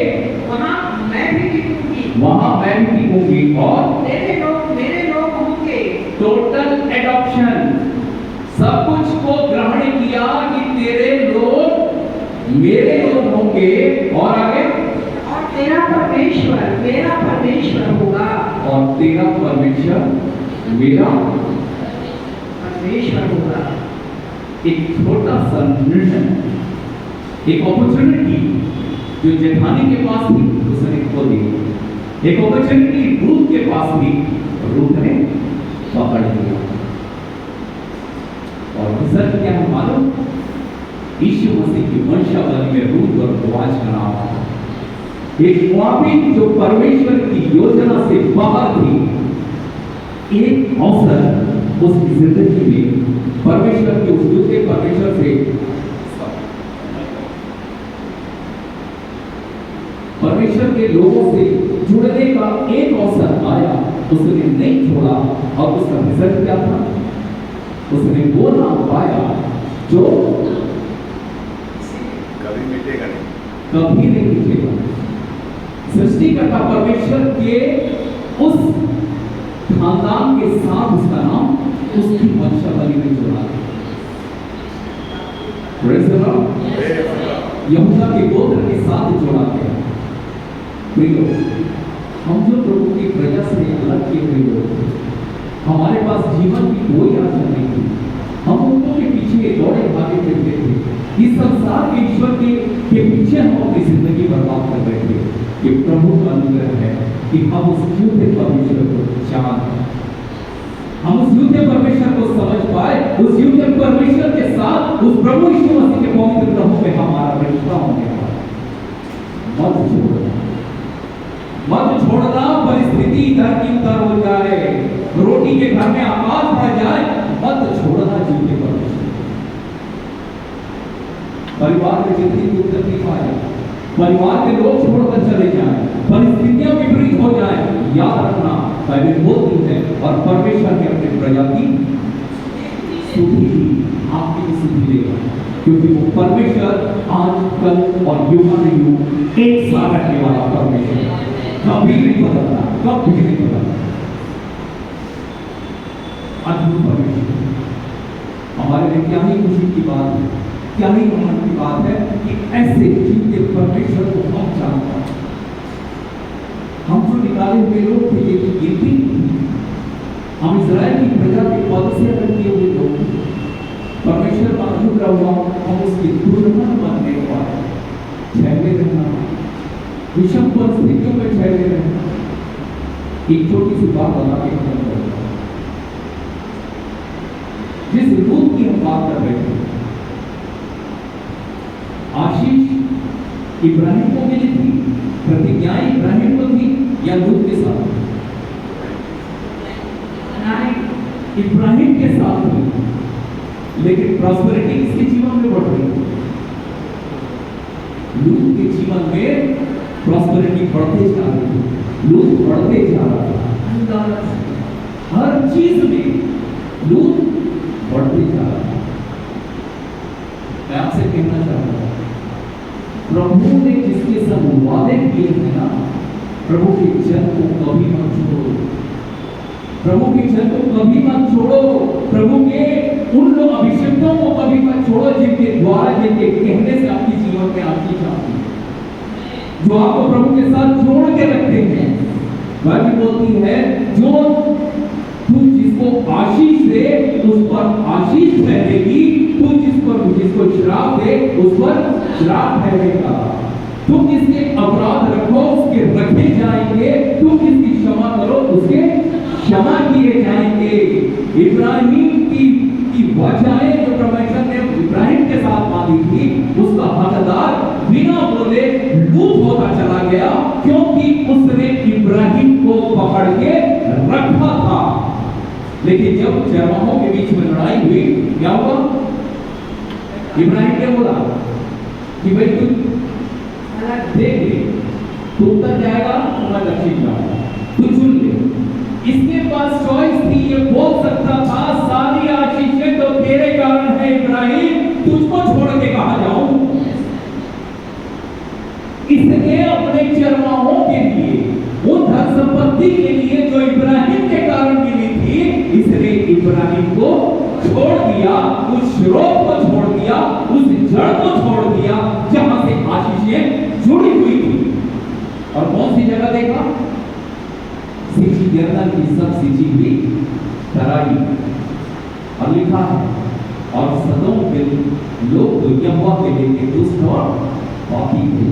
वहाँ मैं भी टिकूंगी, वहां मैं भी टिकूंगी, और तेरे लोग मेरे लोग होंगे। टोटल एडॉप्शन, सब कुछ को ग्रहण किया कि तेरे लोग मेरे लोग होंगे, और आगे, और तेरा परमेश्वर मेरा परमेश्वर होगा, और तेरा परमेश्वर मेरा परमेश्वर होगा। एक छोटा सा निर्णय, एक अपॉर्चुनिटी जो जेठानी के पास थी उसने खो दी। एक अपॉर्चुनिटी रूथ के पास थी, रूथ ने पकड़ लिया। और रिजल्ट क्या है मालूम, यीशु मसीह की वंशावली में रूथ और बोआज का नाम आता है। एक मोआबी जो परमेश्वर की योजना से बाहर थी, एक अवसर उसकी जिंदगी में परमेश्वर के उस दूसरे परमेश्वर से, परमेश्वर के लोगों से जुड़ने का एक अवसर आया, उसने नहीं छोड़ा। और उसका रिजल्ट क्या था, उसने वो नाम पाया जो कभी मिटेगा नहीं, कभी नहीं मिटेगा। सृष्टिकर्ता परमेश्वर के उस खानदान के साथ उसका नाम उसकी वंशावली में जुड़ा। Praise the Lord. यहूदा के गोत्र के साथ जोड़ा गया। प्रियो, हम जो प्रभु की प्रजा से अलग किए हुए लोग थे, हमारे पास जीवन की कोई आशा नहीं थी। हम उनको के पीछे दौड़े भागे फिरते थे। इस संसार के ईश्वर के पीछे हम अपनी जिंदगी बर्बाद कर रहे थे। ये प्रभु का अनुग्रह है कि हम उस झूठे परमेश्वर को जान, हम उस झूठे परमेश्वर को समझ पाए, उस झूठे परमेश्वर के साथ उस प्रभु यीशु मसीह के पवित्र नाम में हमारा रिश्ता होने वाला। मत छोड़ना परिस्थिति इधर की उधर हो जाए, रोटी के घर में आवाज पड़ जाए, मत छोड़ना झूठे परमेश्वर। परिवार में जितनी भी तकलीफ आए, परिवार के लोग छोड़कर चले जाएं, परिस्थितियां विपरीत हो जाएं, याद रखना बाइबल बोलती है और परमेश्वर ने अपने प्रजा की सुधि दी, आपकी भी सुधि देगा, क्योंकि वो परमेश्वर आज कल और युग एक साथ रखने वाला परमेश्वर कभी नहीं बदलता, कभी नहीं बदलता। अद्भुत परमेश्वर हमारे लिए क्या ही खुशी की बात है, क्या ही आनंद की बात है कि ऐसे जीवते परमेश्वर को हम जानते हैं। हम जो निकाले हुए लोग थे, ये गिनती हम इजराइल की प्रजा के पद से अलग किए हुए लोग, परमेश्वर का अनुग्रह हुआ, हम उसकी तुलना बनने वाले ठहरे रहना, विषम परिस्थितियों में ठहरे रहना। एक छोटी सी बात बता के खत्म करूंगा। जिस लूत की हम बात कर रहे थे, आशीष इब्राहिम को मिली थी, प्रतिज्ञाएं इब्राहिम को थी या लूत के साथ? इब्राहिम के साथ थी, लेकिन प्रॉस्पेरिटी किसके जीवन में बढ़ रही थी? लूत के जीवन में प्रॉस्पेरिटी बढ़ते जा रही थी, लूत बढ़ते जा रहा था, हर चीज में लूत बढ़ते जा रहा था। मैं आपसे कहना चाहता हूं, प्रभु ने जिसके संग वादे किए हैं ना, प्रभु के जन को कभी मत छोड़ो, प्रभु के जन को कभी मत छोड़ो, प्रभु के उन लोग अभिषेकों को कभी मत छोड़ो जिनके द्वारा, जिनके कहने से आपकी जीवन में आती जाती है, जो आपको प्रभु के साथ जोड़ के रखते हैं। बाइबल बोलती है, जो तू जिसको आशीष दे उस पर आशीष ठहरेगी, तू जिसको श्राप दे उस पर श्राप ठहरेगा। तुम जिसके अपराध रखो उसके रखे जाएंगे, तुम जिसकी क्षमा करो उसके क्षमा किए जाएंगे। इब्राहिम की वजहें जो परमेश्वर ने इब्राहिम के साथ बांधी थी, उसका हकदार बिना बोले लूत होता चला गया, क्योंकि उसने इब्राहिम को पकड़ के रखा था। लेकिन जब चरवाहों के बीच में लड़ाई हुई, क्या हुआ? इब्राहिम ने बोला कि भाई तू देख ले, तू उत्तर जाएगा तो मैं दक्षिण जाऊंगा, तू चुन ले। इसके पास चॉइस थी, ये बोल सकता था सारी आशीषें तो तेरे कारण है इब्राहिम, तुझको छोड़ के कहां जाऊं। इसने अपने चरवाहों के लिए, उन धन संपत्ति के लिए जो इब्राहिम के कारण मिली थी, इसने इब्राहिम को छोड़ दिया, उस स्रोत को छोड़ दिया, उस जड़ को छोड़ दिया जहां से आशीषें जुड़ी हुई थी। और कौन सी जगह देखा? सींची गर्दन की सब सींची हुई तराई, और लिखा है, और सदोम के लोग तो यहोवा के लिए दुष्ट और पापी थे।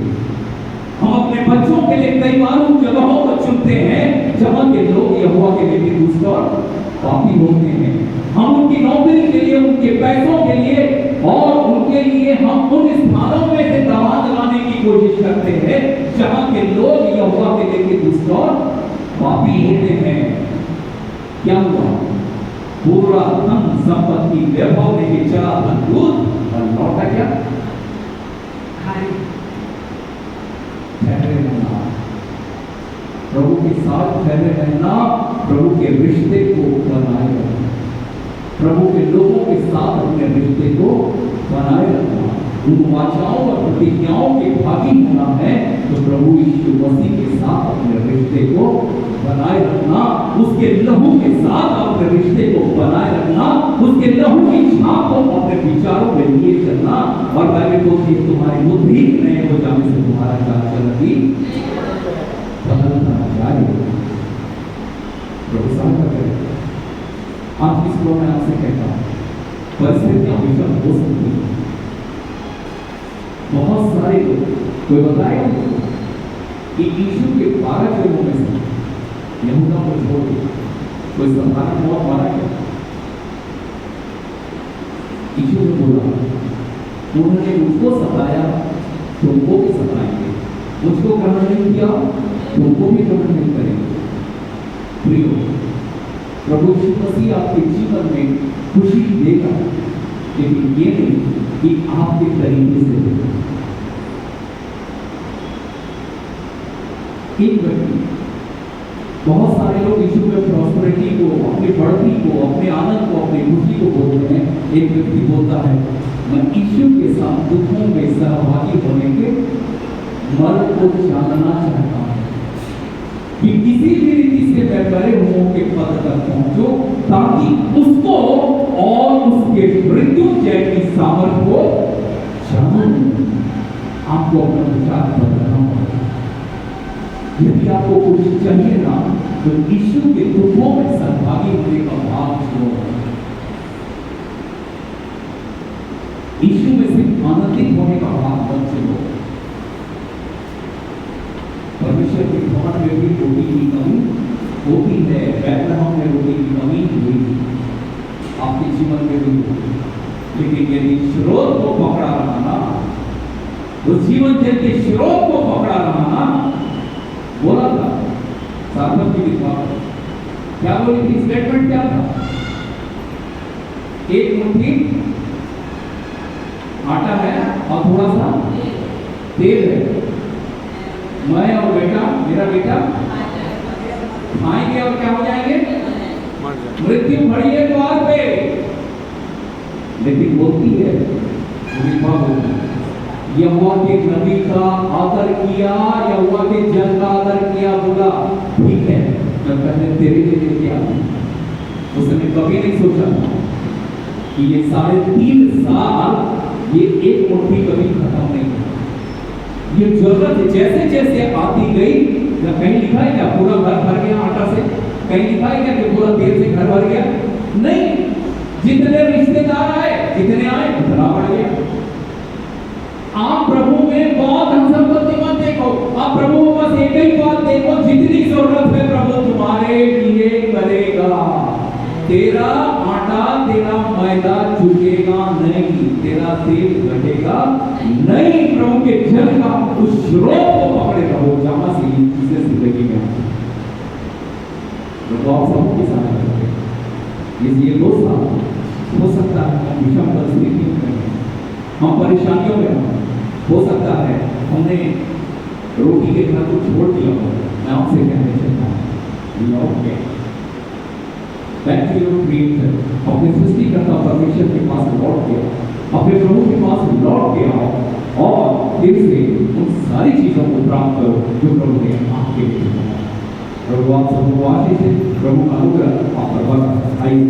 हम अपने बच्चों के लिए कई बार उन जगहों को चुनते हैं जहां के लोग यहोवा के लिए दुष्ट और पापी होते हैं। हम उनकी नौकरी के लिए, उनके पैसों के लिए और उनके लिए हम उन स्थानों में से दबाव लगाने की कोशिश करते हैं जहां के लोग यहोवा के लिए दुष्ट और पापी होते हैं। क्या हुआ? पूरा धन संपत्ति वैभव लेके चला लूत और लौटा क्या? ठहरे रहना, प्रभु के साथ ठहरे रहना, प्रभु के रिश्ते को बनाए रखना, प्रभु के लोगों के साथ अपने रिश्ते को बनाए रखना, उन वाचाओं और प्रतिज्ञाओं के भागी होना है तो प्रभु यीशु मसीह के साथ अपने रिश्ते को बनाए रखना, उसके लहू के साथ अपने रिश्ते को बनाए रखना, उसके लहू की छाप को अपने विचारों में लिए चलना। और बाइबल बोलती है, तुम्हारी बुद्धि नए हो जाने से तुम्हारा चाल चलती बदलना चाहिए। प्रभु सहायता करें। आज की सुबह मैं आपसे कहता हूं, परिस्थितियां विषम हो सकती है। बहुत सारे लोग, कोई बताएगा कि यीशु के 12 चेलों में से यहूदा को छोड़ दिया, कोई साधारण मौत मारा गया? यीशु ने बोला, उन्होंने मुझको सताया, तुमको भी सताएंगे, मुझको ग्रहण नहीं किया, तुमको भी ग्रहण नहीं करेंगे। प्रियो, प्रभु यीशु मसीह आपके जीवन में खुशी देगा, लेकिन ये नहीं कि आपके तरीके से देगा। एक व्यक्ति, बहुत सारे लोग यीशु में प्रॉस्पेरिटी को, अपनी बढ़ती को, अपने आनंद को, अपनी खुशी को बोलते हैं। एक व्यक्ति बोलता है मैं यीशु के साथ दुखों में सहभागी होने के मर्म को जानना चाहता हूँ कि किसी भी रीति से मैं बड़े हुओं के पद तक पहुंचूं ताकि उसको और उसके मृत्युंजय की सामर्थ को जानूं। आपको अपना विचार बदलना होगा। यदि आपको कुछ चाहिए ना तो यीशु के दुखों में सहभागी होने का भाव चुनो। यीशु में सिर्फ आनंदित होने का भाव मत चुनो। परमेश्वर के भवन में भी रोटी की कमी होती है, बैतलहम में रोटी की कमी हुई, आपके जीवन में भी होती। लेकिन यदि स्रोत को पकड़ा रहा ना, उस जीवन जल के स्रोत को पकड़ा रहा ना, बोला था सार्थक की विधवा क्या बोली थी? स्टेटमेंट क्या था? एक मुट्ठी आटा है और थोड़ा सा तेल है, मैं और बेटा, मेरा बेटा खाएंगे और क्या हो जाएंगे? मृत्यु खड़ी है द्वार पे। लेकिन बोलती है विधवा बोलती है यहोवा के नबी का आदर किया, यहोवा के जन का आदर किया, बोला ठीक है मैं पहले तेरे लिए लेके आऊं। उसने कभी नहीं सोचा कि ये 3.5 साल ये एक मुट्ठी कभी खत्म नहीं होगा। ये जरूरत जैसे जैसे आती गई, या कहीं लिखा है क्या पूरा घर भर गया आटा से? कहीं लिखा है क्या कि पूरा तेल से घर भर गया? नहीं, जितने रिश्तेदार आए, जितने आए उतना बढ़ गया। आप प्रभु में बहुत धन संपत्ति मत देखो, आप प्रभु में बस एक ही बात देखो, जितनी जरूरत है प्रभु तुम्हारे लिए करेगा। तेरा आटा, तेरा मैदा चुकेगा नहीं, तेरा तेल घटेगा नहीं। प्रभु के जन का उस स्रोत को पकड़े रहो जहां से ये चीजें जिंदगी में आती। प्रभु आप सबको सहायता करें। ये 2 साल हो सकता है हम विषम परिस्थितियों में, हम परेशानियों में, हो सकता है हमने रोटी के घर को छोड़ दिया हो। मैं आपसे कहना चाहता हूँ बैक टू योर क्रिएटर, अपने सृष्टिकर्ता परमेश्वर के पास लौट गया, अपने प्रभु के पास लौट गया और फिर से उन सारी चीजों को प्राप्त करो जो प्रभु ने आपके लिए दिया। प्रभु आप सबको आशीष है, प्रभु का अनुग्रह आप पर बना। आइए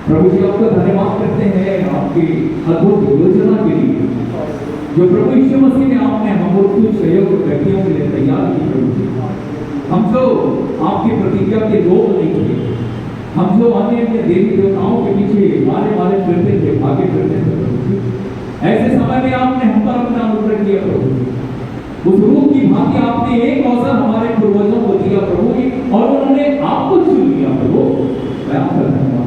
प्रभु जी आपका धन्यवाद करते हैं आपकी अद्भुत योजना के लिए जो प्रभु यीशु मसीह ने आपने हम और कुछ सहयोग व्यक्तियों के लिए तैयार की। प्रभु जी हम जो आपकी प्रतिज्ञा के लोग नहीं थे, हम जो अन्य देवी देवताओं के पीछे मारे फिरते थे, भागे फिरते थे, प्रभु जी ऐसे समय में आपने हम पर अपना अनुग्रह किया। प्रभु जी उस रूप की भांति आपने एक अवसर हमारे पूर्वजों को दिया प्रभु जी, और उन्होंने आपको चुन लिया। प्रभु मैं आपका धन्यवाद,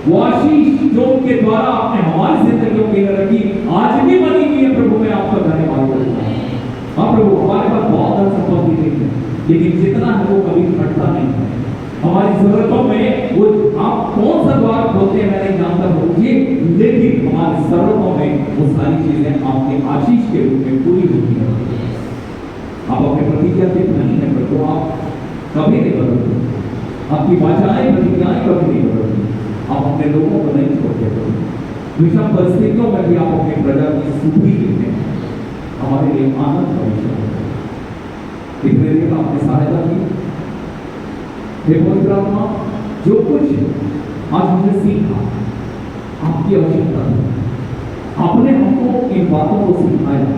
वो आशीष जो उनके द्वारा आपने हमारी जिंदगियों के लिए रखी आज भी बनी हुई है। प्रभु मैं आपका धन्यवाद करता हूँ। हाँ प्रभु हमारे पास बहुत धन संपत्ति नहीं है, लेकिन जितना है वो कभी घटता नहीं है। हमारी जरूरतों में वो आप कौन सा द्वार खोलते हैं मैं नहीं जानता प्रभु जी, लेकिन हमारी जरूरतों में वो सारी चीजें आपके आशीष के रूप में पूरी होती है। आप अपने प्रतिज्ञा के धनी है प्रभु, आप कभी नहीं बदलते, आपकी वाचाएं प्रतिज्ञाएं कभी नहीं बदलती। आप अपने लोगों को नहीं छोड़ते प्रभु। विषम परिस्थितियों में भी आप अपने प्रजा की सुखी देते हैं, हमारे लिए आनंद भविष्य होता है। इतने दिन आपने सहायता की। हे पवित्र आत्मा, जो कुछ आज हमने सीखा आपकी आवश्यकता थी, आपने हमको इन बातों को सिखाया,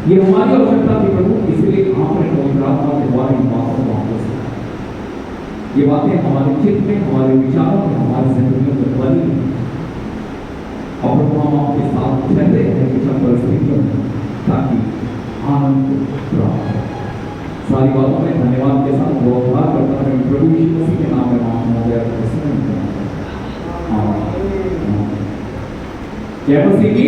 ये हमारी आवश्यकता थी प्रभु, इसलिए आपने पवित्र आत्मा के द्वारा इन बातों को हमको सिखाया। ये बातें हमारे चित्त में, हमारे विचारों में, हमारी जिंदगियों में बनी है। और प्रभु हम आपके साथ रहते हैं विषम परिस्थितियों में, ताकि आनंद प्राप्त हो। सारी बातों में धन्यवाद के साथ बहुत करता है प्रभु यीशु मसीह के नाम में मांगता हूं। जय मसीह की।